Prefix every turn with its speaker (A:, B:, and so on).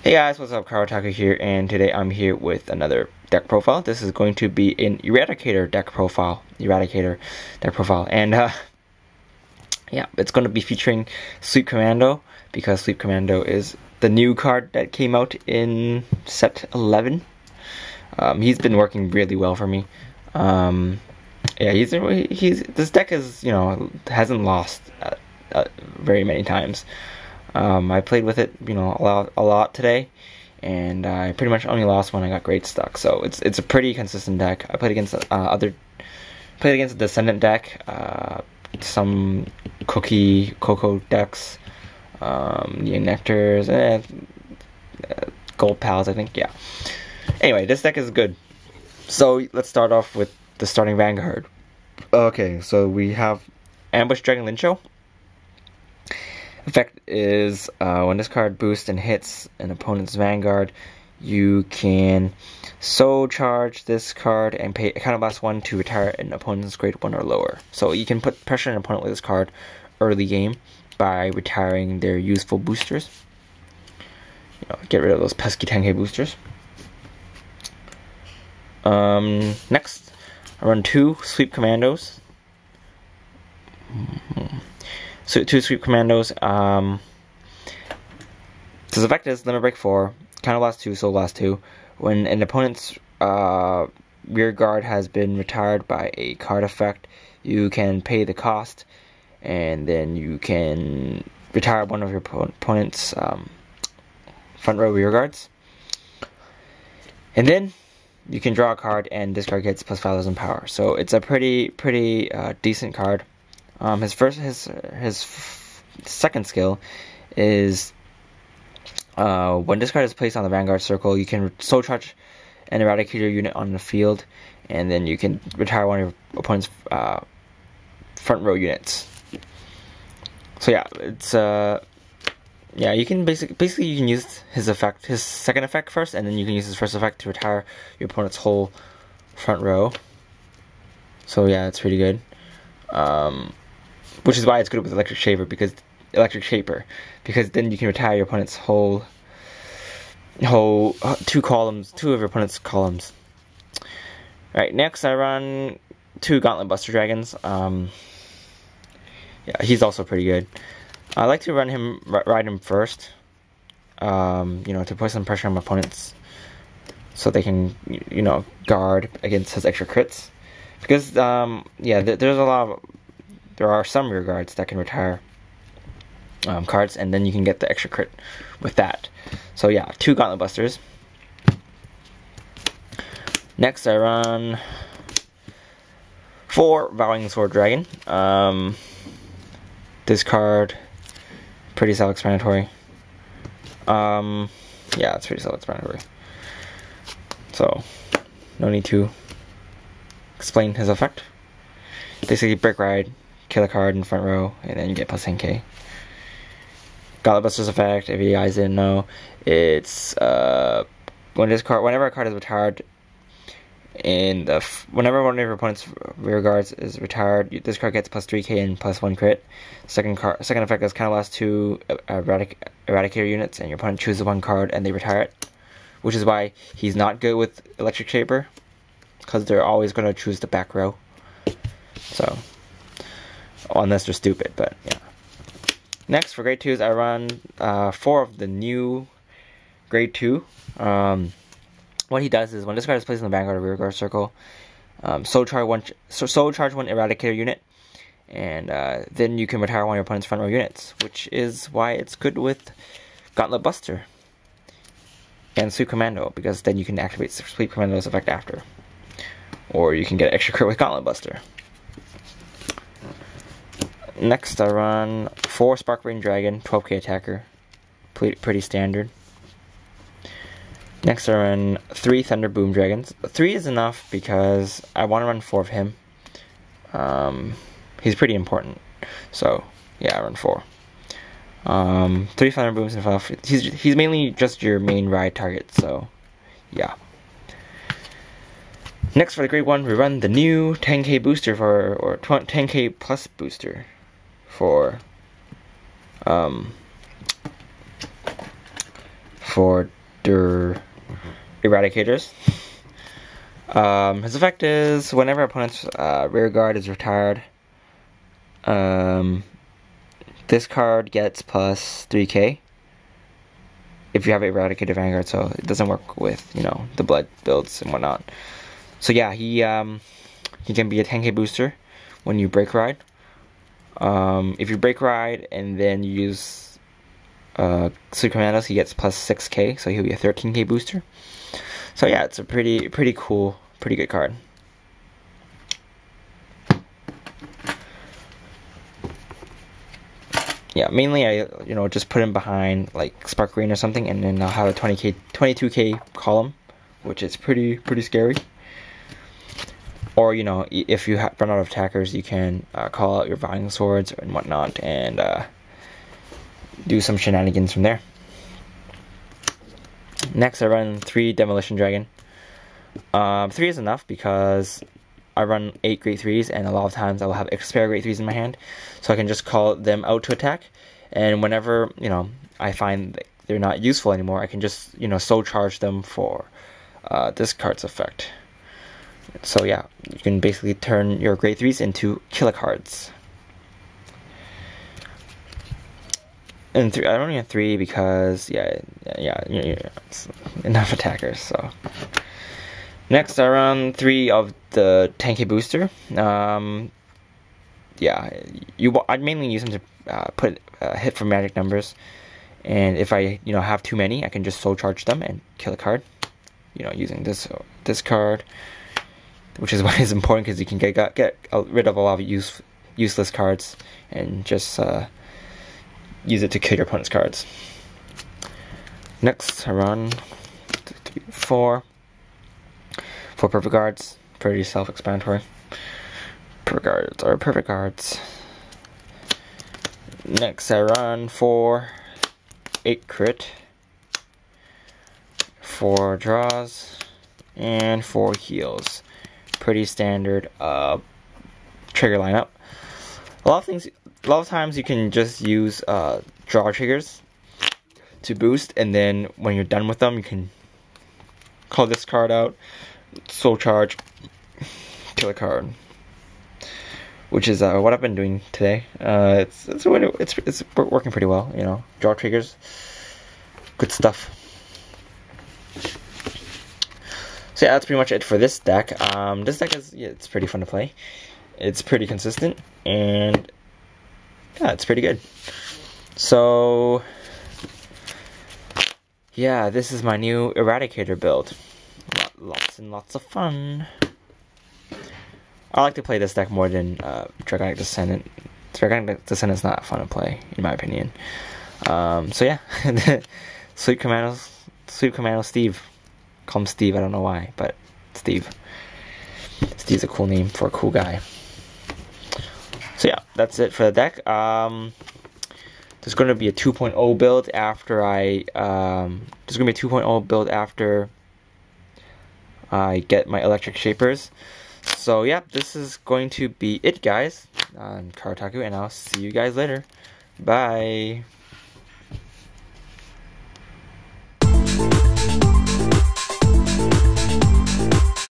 A: Hey guys, what's up? Cardfight here, and today I'm here with another deck profile. This is going to be an Eradicator deck profile. And yeah, it's going to be featuring Sweep Commando, because Sweep Commando is the new card that came out in set 11. He's been working really well for me. Yeah, this deck is, hasn't lost very many times. I played with it, a lot today, and I pretty much only lost when I got great stuck. So it's a pretty consistent deck. I played against a Descendant deck, some Cocoa decks, the Nectars, Gold Pals, I think. Yeah. Anyway, this deck is good. So let's start off with the starting Vanguard. Okay, so we have Ambush Dragon Lincho. Effect is when this card boosts and hits an opponent's Vanguard, you can Soul Charge this card and pay a counterblast 1 to retire an opponent's grade 1 or lower. So you can put pressure on an opponent with this card early game by retiring their useful boosters. Get rid of those pesky 10k boosters. Next, I run 2 Sweep Commandos. So 2 Sweep Commandos. This effect is Limit Break 4, Counterblast 2, Soul Blast 2. When an opponent's rear guard has been retired by a card effect, you can pay the cost, and then you can retire one of your opponent's front row rear guards. And then you can draw a card, and this card gets plus 5,000 power. So it's a pretty decent card. His second skill is when this card is placed on the Vanguard circle, you can Soul Charge an Eradicator unit on the field, and then you can retire one of your opponent's front row units. So yeah, it's yeah, you can basically you can use his second effect first, and then you can use his first effect to retire your opponent's whole front row. So yeah, it's pretty good. Which is why it's good with Electric Shaper, because then you can retire your opponent's whole two of your opponent's columns. Alright, next I run 2 Gauntlet Buster Dragons. Yeah, he's also pretty good. I like to ride him first, to put some pressure on my opponents, so they can, guard against his extra crits. Because, yeah, there are some rear guards that can retire cards, and then you can get the extra crit with that. So yeah, 2 Gauntlet Busters. Next I run 4 Vowing Sword Dragon. This card, pretty self-explanatory. Yeah, it's pretty self-explanatory. So, no need to explain his effect. Basically, Brick Ride, kill a card in front row, and then you get plus 10k. Gauntlet Buster's effect, if you guys didn't know, it's whenever a card is retired, whenever one of your opponent's rear guards is retired, this card gets plus 3k and plus 1 crit. Second effect is Counterblast 2 Eradicator units, and your opponent chooses one card and they retire it, which is why he's not good with Electric Shaper, because they're always going to choose the back row. So, unless they're stupid, but yeah. Next, for grade 2s, I run 4 of the new grade 2. What he does is, when this card is placed in the Vanguard or rear guard circle, Soul Charge one Eradicator unit, and then you can retire one of your opponent's front row units, which is why it's good with Gauntlet Buster and Sweep Commando, because then you can activate Sweep Commando's effect after. Or you can get an extra crit with Gauntlet Buster. Next, I run 4 Spark Rain Dragon, 12k attacker. Pretty standard. Next, I run 3 Thunder Boom Dragons. 3 is enough because I want to run 4 of him. He's pretty important. So, yeah, I run 4. 3 Thunder Booms and 5. He's mainly just your main ride target, so yeah. Next, for the grade 1, we run the new 10k booster or 10k plus booster for booster Eradicators. His effect is whenever opponent's rear guard is retired, this card gets plus 3k if you have Eradicators Vanguard, so it doesn't work with, you know, the blood builds and whatnot. So yeah, he can be a 10k booster when you break ride. If you break ride and then you use Sleep Commandos, he gets plus 6k, so he'll be a 13k booster. So yeah, it's a pretty cool, pretty good card. Yeah, mainly I just put him behind like Spark Green or something, and then I'll have a 22k column, which is pretty scary. Or if you run out of attackers, you can call out your Vine Swords and whatnot, and do some shenanigans from there. Next, I run 3 Demolition Dragon. 3 is enough because I run 8 Great 3s, and a lot of times I will have spare Great 3s in my hand, so I can just call them out to attack. And whenever I find that they're not useful anymore, I can just soul charge them for this card's effect. So yeah, you can basically turn your Great 3s into killer cards. And I only have 3 because enough attackers. So next, I run 3 of the 10k booster. I'd mainly use them to put hit for magic numbers, and if I have too many, I can just soul charge them and kill a card. Using this card, which is why it's important, because you can get rid of a lot of useless cards and just use it to kill your opponent's cards. Next, I run 4 perfect guards. Pretty self-explanatory. Perfect guards are perfect guards. Next, I run 4 8 crit, 4 draws, and 4 heals. Pretty standard trigger lineup. A lot of times you can just use draw triggers to boost, and then when you're done with them, you can call this card out, soul charge, kill a card, which is what I've been doing today. It's working pretty well. Draw triggers, good stuff. So yeah, that's pretty much it for this deck. This deck it's pretty fun to play. It's pretty consistent, and yeah, it's pretty good. So yeah, this is my new Eradicator build. Lots and lots of fun. I like to play this deck more than Dragonic Descendant. Dragonic Descendant's not fun to play, in my opinion. So yeah, Sleep Commando Steve. Call him Steve, I don't know why, but Steve. Steve's a cool name for a cool guy. So yeah, that's it for the deck. There's going to be a 2.0 build after I get my electric shapers. So yeah, this is going to be it, guys. I'm Karataku, and I'll see you guys later. Bye.